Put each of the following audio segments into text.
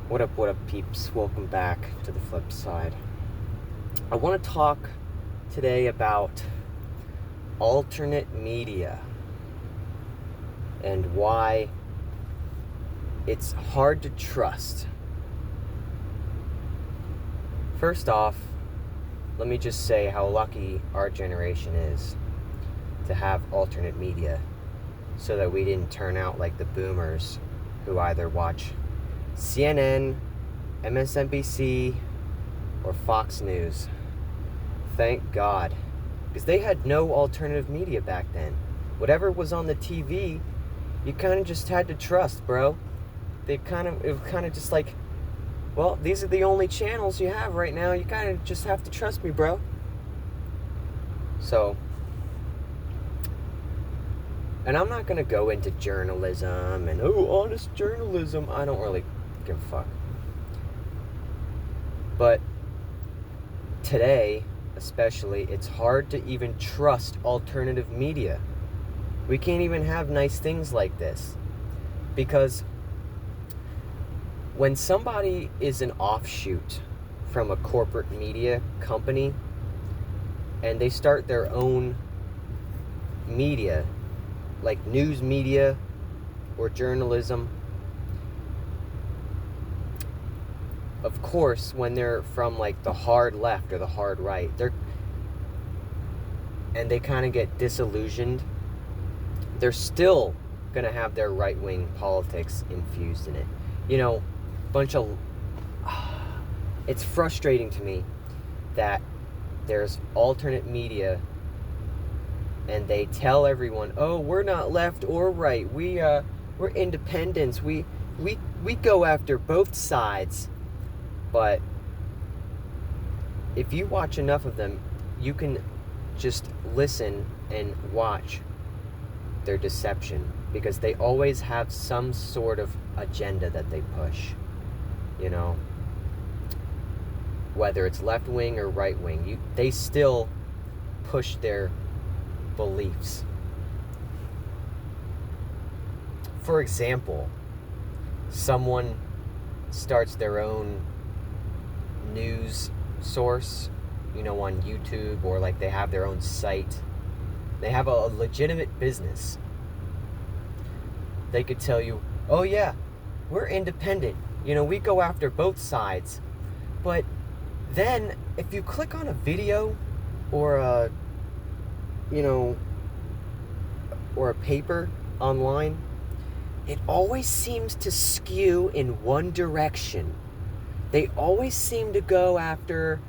What up, peeps? Welcome back to the flip side. I want to talk today about alternate media and why it's hard to trust. First off, let me just say how lucky our generation is to have alternate media so that we didn't turn out like the boomers who either watch CNN, MSNBC, or Fox News. Thank God. Because they had no alternative media back then. Whatever was on the TV, you kind of just had to trust, bro. It was kind of just like, well, these are the only channels you have right now. You kind of just have to trust me, bro. So, and I'm not going to go into journalism and, honest journalism. I don't really give a fuck. But today, especially, it's hard to even trust alternative media. We can't even have nice things like this. Because when somebody is an offshoot from a corporate media company and they start their own media, like news media or journalism, of course, when they're from like the hard left or the hard right, they kind of get disillusioned, they're still gonna have their right-wing politics infused in it. It's frustrating to me that there's alternate media and they tell everyone, oh, we're not left or right, we're independents, we go after both sides. But if you watch enough of them, you can just listen and watch their deception, because they always have some sort of agenda that they push, whether it's left wing or right wing, they still push their beliefs. For example, someone starts their own news source, on YouTube, or like they have their own site. They have a legitimate business. They could tell you, oh yeah, we're independent. We go after both sides. But then if you click on a video or or a paper online, it always seems to skew in one direction. They always seem to go after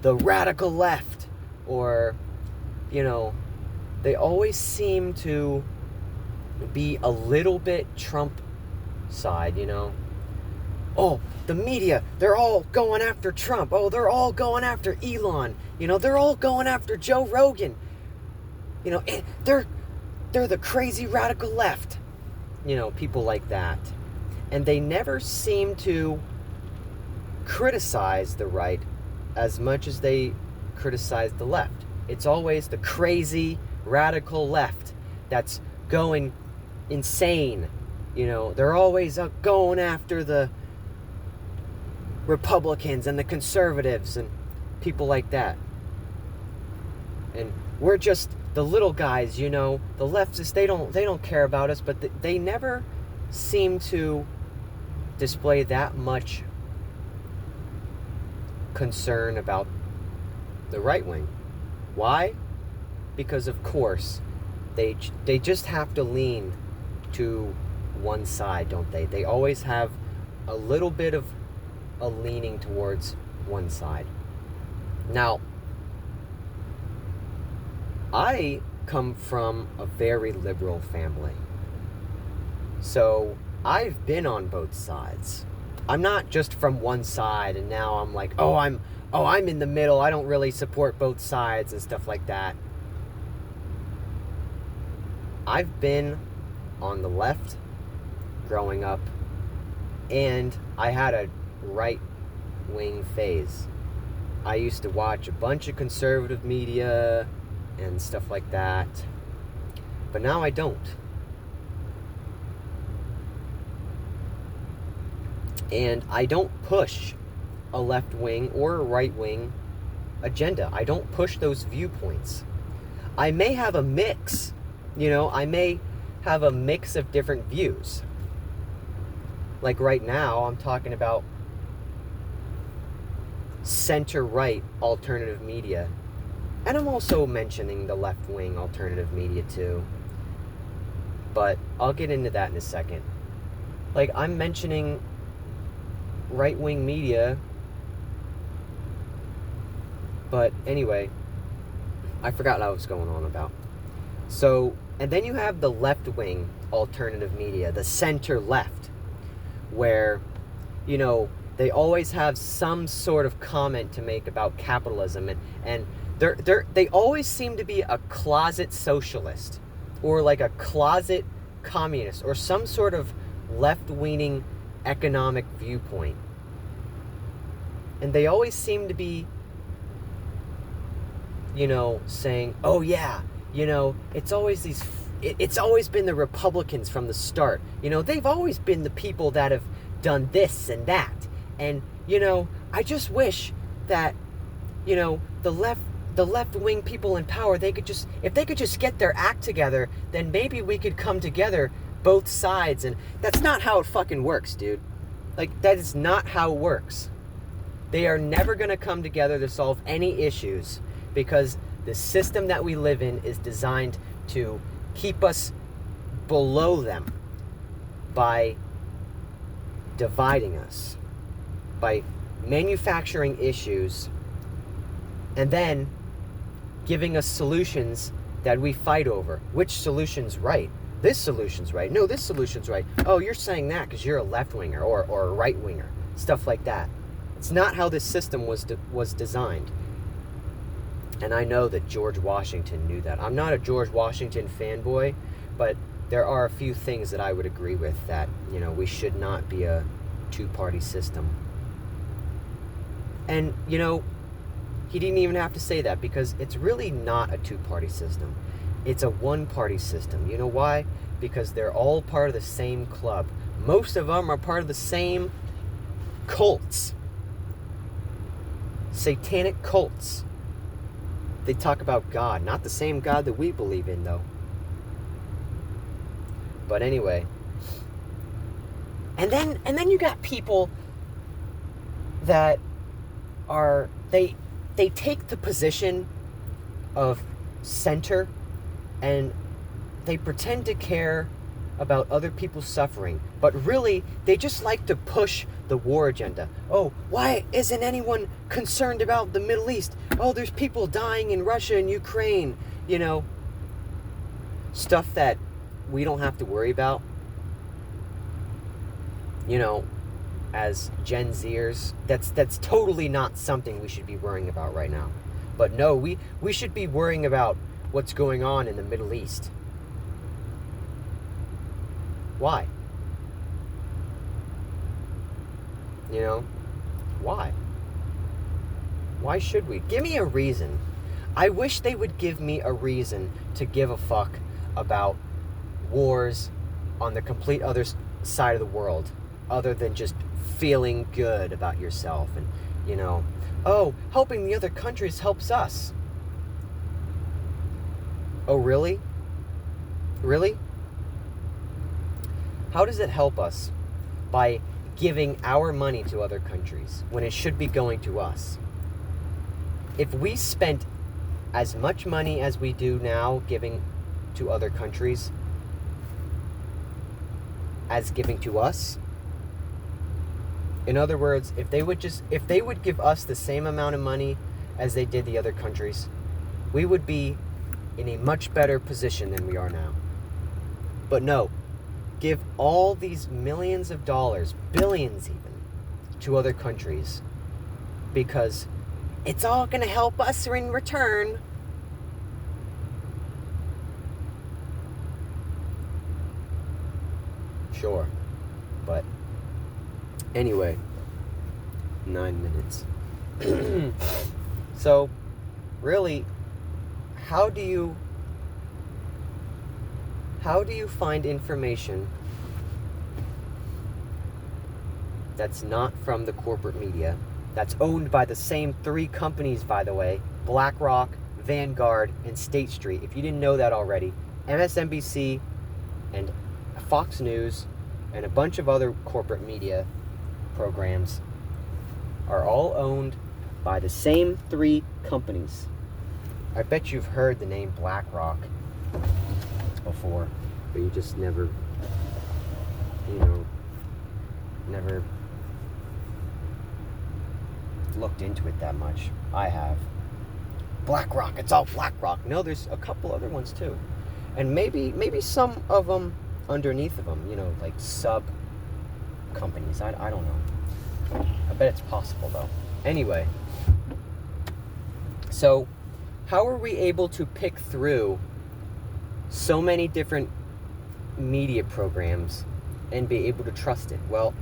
the radical left, or, they always seem to be a little bit Trump side, Oh, the media, they're all going after Trump. Oh, they're all going after Elon. They're all going after Joe Rogan. They're the crazy radical left. People like that. And they never seem to criticize the right as much as they criticize the left. It's always the crazy radical left that's going insane. They're always going after the Republicans and the conservatives and people like that. And we're just the little guys, the leftists, they don't care about us, but they never seem to display that much concern about the right wing. Why? Because of course they just have to lean to one side, don't they? They always have a little bit of a leaning towards one side. Now, I come from a very liberal family, so I've been on both sides. I'm not just from one side and now I'm like, I'm in the middle, I don't really support both sides and stuff like that. I've been on the left growing up, and I had a right-wing phase. I used to watch a bunch of conservative media and stuff like that, but now I don't. And I don't push a left wing or a right wing agenda. I don't push those viewpoints. I may have a mix, I may have a mix of different views. Like right now, I'm talking about center-right alternative media. And I'm also mentioning the left-wing alternative media too. But I'll get into that in a second. Like, I'm mentioning right-wing media. But anyway, I forgot what I was going on about. So, and then you have the left-wing alternative media, the center-left, where, they always have some sort of comment to make about capitalism, and they always seem to be a closet socialist, or like a closet communist, or some sort of left-leaning economic viewpoint. And they always seem to be, saying, oh yeah, it's always it's always been the Republicans from the start. They've always been the people that have done this and that. And, I just wish that, the left-wing people in power, if they could just get their act together, then maybe we could come together, both sides. And that's not how it fucking works, dude. Like, that is not how it works. They are never going to come together to solve any issues, because the system that we live in is designed to keep us below them by dividing us, by manufacturing issues, and then giving us solutions that we fight over. Which solution's right? This solution's right. No, this solution's right. Oh, you're saying that because you're a left-winger or a right-winger. Stuff like that. It's not how this system was designed. And I know that George Washington knew that. I'm not a George Washington fanboy, but there are a few things that I would agree with, that, we should not be a two-party system. And, he didn't even have to say that, because it's really not a two-party system. It's a one-party system. You know why? Because they're all part of the same club. Most of them are part of the same cults. Satanic cults. They talk about God. Not the same God that we believe in, though. But anyway. And then you got people that are... They take the position of center, and they pretend to care about other people's suffering, but really they just like to push the war agenda. Oh, why isn't anyone concerned about the Middle East? Oh, there's people dying in Russia and Ukraine, stuff that we don't have to worry about, as Gen Zers. That's totally not something we should be worrying about right now. But no, we should be worrying about what's going on in the Middle East. Why? Why? Why should we? Give me a reason. I wish they would give me a reason to give a fuck about wars on the complete other side of the world, other than just feeling good about yourself and, oh, helping the other countries helps us. Oh, really? Really? How does it help us by giving our money to other countries when it should be going to us? If we spent as much money as we do now giving to other countries as giving to us, in other words, if they would give us the same amount of money as they did the other countries, we would be in a much better position than we are now. But no, give all these millions of dollars, billions even, to other countries, because it's all going to help us in return. Sure, but anyway, 9 minutes. So, really, how do you find information that's not from the corporate media, that's owned by the same 3 companies, by the way, BlackRock, Vanguard, and State Street. If you didn't know that already, MSNBC and Fox News and a bunch of other corporate media programs are all owned by the same 3 companies. I bet you've heard the name BlackRock before, but you just never looked into it that much. I have. BlackRock, it's all BlackRock. No, there's a couple other ones too. And maybe some of them underneath of them, like sub companies. I don't know. I bet it's possible though. Anyway, so how are we able to pick through so many different media programs and be able to trust it? Well,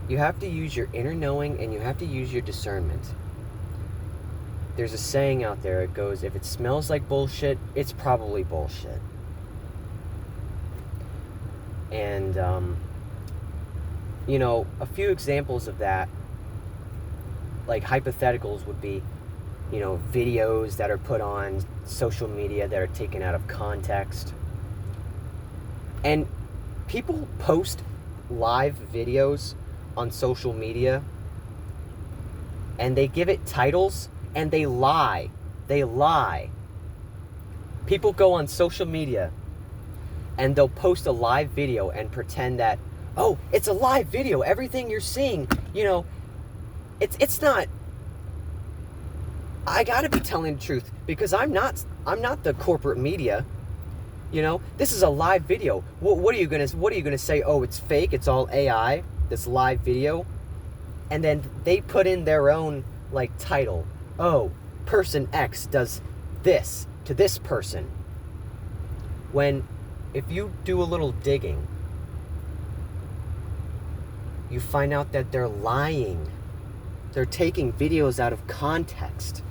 you have to use your inner knowing and you have to use your discernment. There's a saying out there, it goes, if it smells like bullshit, it's probably bullshit. And, a few examples of that, like hypotheticals would be, videos that are put on social media that are taken out of context. And people post live videos on social media and they give it titles and they lie. People go on social media and they'll post a live video and pretend that, oh, it's a live video, everything you're seeing, it's not. I gotta be telling the truth because I'm not the corporate media. This is a live video. What are you gonna say? Oh, it's fake, it's all AI, this live video. And then they put in their own title. Oh, person X does this to this person. When if you do a little digging, you find out that they're lying. They're taking videos out of context.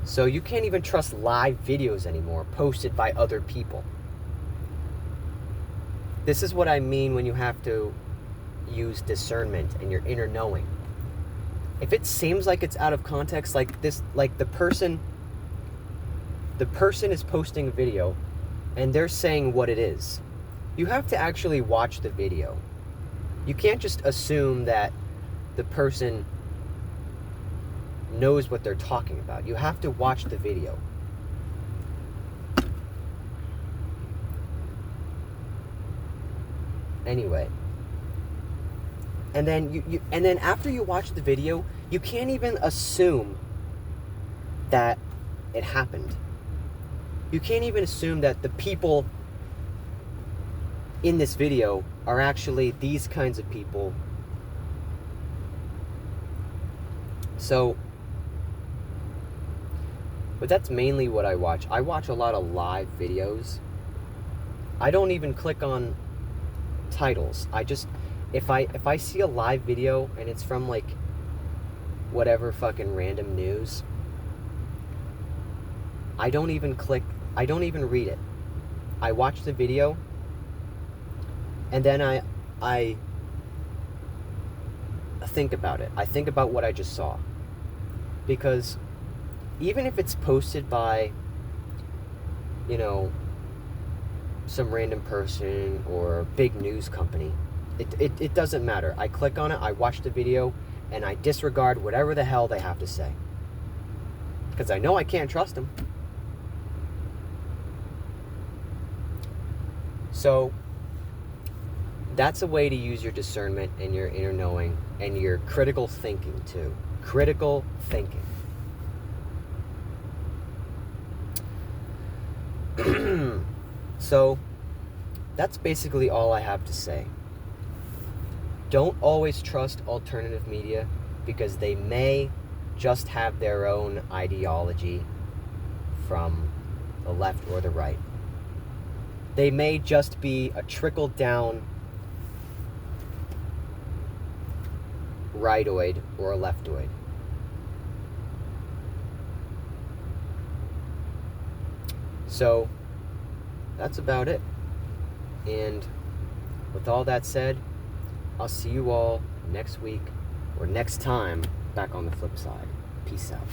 So you can't even trust live videos anymore posted by other people. This is what I mean when you have to use discernment and your inner knowing. If it seems like it's out of context, like this, like the person is posting a video and they're saying what it is, you have to actually watch the video. You can't just assume that the person knows what they're talking about. You have to watch the video. Anyway, and then after you watch the video, you can't even assume that it happened. You can't even assume that the people in this video are actually these kinds of people. So, but that's mainly what I watch. I watch a lot of live videos. I don't even click on titles. I just, if I see a live video and it's from whatever fucking random news, I don't even read it. I watch the video and then I think about it. I think about what I just saw. Because even if it's posted by, some random person or big news company, it doesn't matter. I click on it, I watch the video, and I disregard whatever the hell they have to say. Because I know I can't trust them. So, that's a way to use your discernment and your inner knowing and your critical thinking too. Critical thinking. So, that's basically all I have to say. Don't always trust alternative media because they may just have their own ideology from the left or the right. They may just be a trickle-down rightoid or a leftoid. So, that's about it. And with all that said, I'll see you all next week or next time back on the flip side. Peace out.